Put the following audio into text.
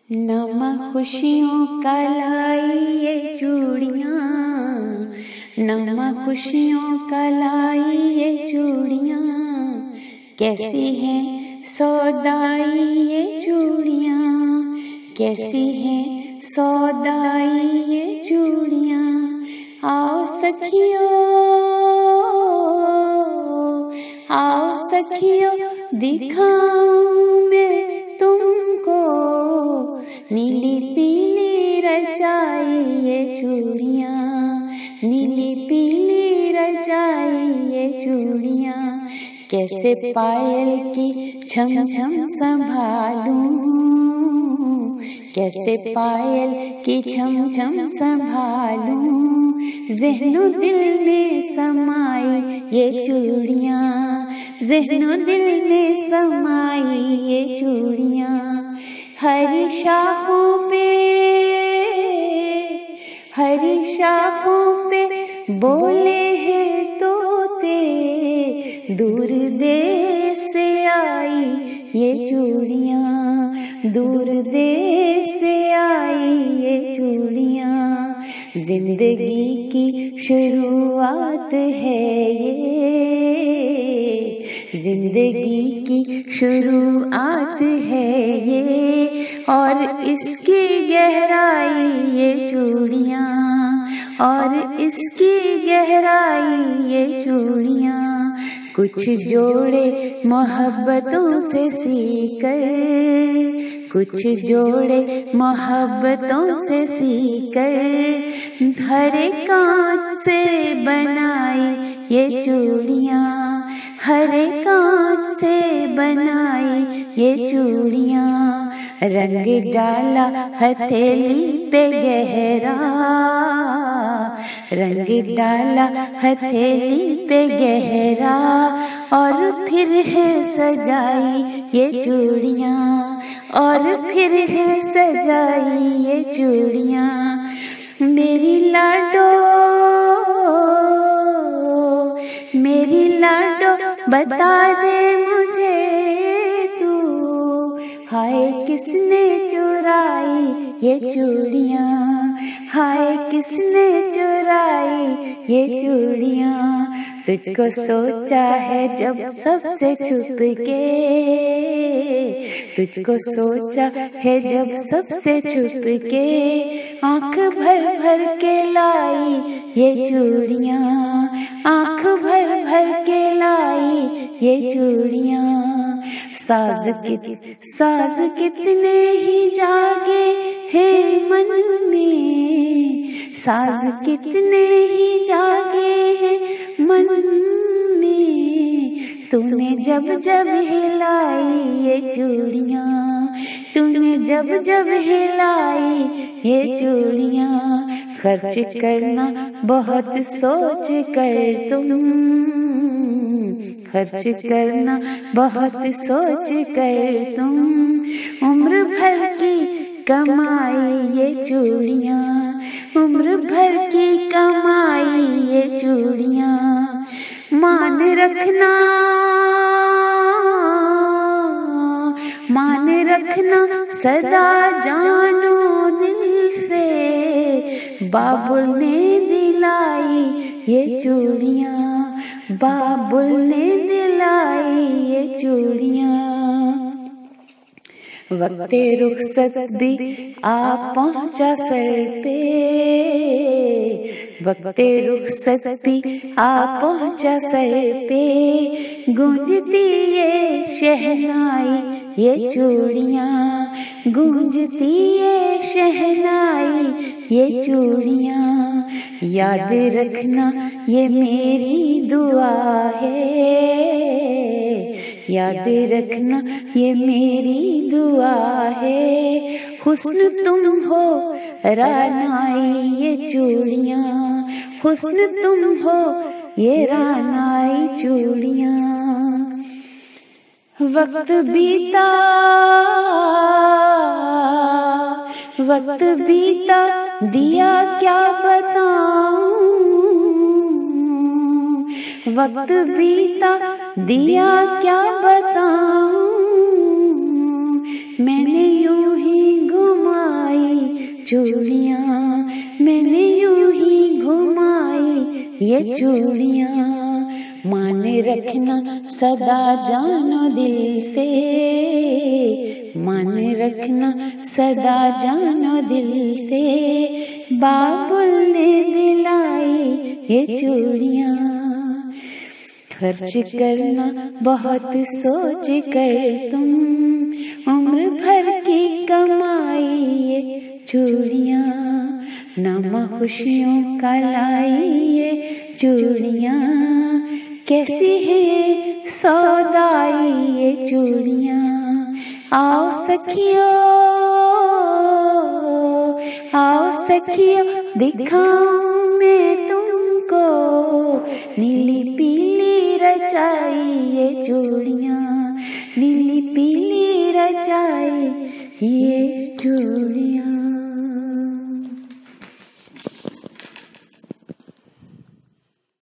नमा खुशियों का लाई ये चूड़ियाँ, नमा खुशियों का लाई ये चूड़ियाँ, कैसी हैं सौदाई ये चूड़ियाँ, कैसी हैं सौदाई ये चूड़ियाँ। आओ सखियों, आओ सखियों, दिखाऊं मैं तुमको नीली पीली रचाई ये चूड़ियाँ, नीली पीली रचाई ये चूड़ियाँ। कैसे पायल की छम छम संभालूं, कैसे पायल की छम छम संभालूं, ज़हनो दिल में समाई ये चूड़ियाँ, ज़हनो दिल में समाई ये चूड़ियाँ। हरी शाखों पे, हरी शाखों पे बोले हैं तोते, दूर देश से आई ये चूड़ियाँ, दूर देश से आई ये चूड़ियाँ। जिंदगी की शुरुआत है ये, जिंदगी की शुरुआत है ये, और इसकी गहराई ये चूड़ियाँ, और इसकी गहराई ये चूड़ियाँ। कुछ जोड़े मोहब्बतों से सीकर, कुछ जोड़े मोहब्बतों से सीकर, हरे कांच से बनाई ये चूड़ियाँ, हरे कांच से बनाई ये चूड़ियाँ। रंग डाला हथेली पे गहरा, रंग डाला हथेली पे गहरा, और फिर है सजाई ये चूड़ियाँ, और फिर है सजाई ये चूड़ियाँ। मेरी लाडो, मेरी लाडो बता दे मुझे तू, हाय किसने चुराई ये चूड़ियाँ, हाय किसने चुराई ये चूड़ियाँ। तुझको सोचा है जब सबसे छुप के, तुझको सोचा है जब सबसे छुप के, आँख भर भर के लाई ये चूड़ियाँ, आँख भर भर के लाई ये चूड़ियाँ। साज कितने ही जागे हैं मन में, साज कितने ही जागे हैं मन में, तूने जब जब हिलाई ये चूड़ियाँ, तूने जब जब हिलाई ये चूड़ियाँ। खर्च करना बहुत सोच कर तुम, खर्च करना बहुत सोच कर तुम, उम्र भर की कमाई ये चूड़ियाँ, उम्र भर की कमाई ये चूड़ियाँ। मान रखना, मान रखना सदा जानो दिल से, बाबुल ने दिलाई ये चूड़ियाँ, बाबुल ने दिलाई ये चूड़ियाँ। वक्ते रुखसत भी आ पहुँचा सर पे, वक्ते रुखसत भी आ पहुँचा सर पे, गूंजती ये शहनाई ये चूड़ियाँ, गूंजती ये शहनाई ये चूड़ियाँ। याद रखना ये मेरी दुआ है, याद रखना ये मेरी दुआ है, हुस्न तुम हो रानाई ये चूड़ियाँ, हुस्न तुम हो ये रानाई चूड़ियाँ। वक्त बीता, वक्त बीता दिया क्या बताऊं, वक्त बीता दिया क्या बताऊं, मैंने यूं ही गुम चूड़ियाँ, मैंने यूं ही घुमाई ये चूड़ियाँ। मान रखना सदा जानो दिल से, मान रखना सदा जानो दिल से, बाबुल ने दिलाई ये चूड़ियाँ। खर्च करना बहुत सोच कर तुम, उम्र भर की कमाई ये चूड़ियाँ। नामा खुशियों का लाई ये चूड़ियाँ, कैसी है सौदाई ये चूड़ियाँ। आओ सखियों, आओ सखियों, दिखाऊं मैं तुमको नीली पीली रचाई ये चूड़ियाँ, नीली पीली रचाई ये चूड़ियाँ।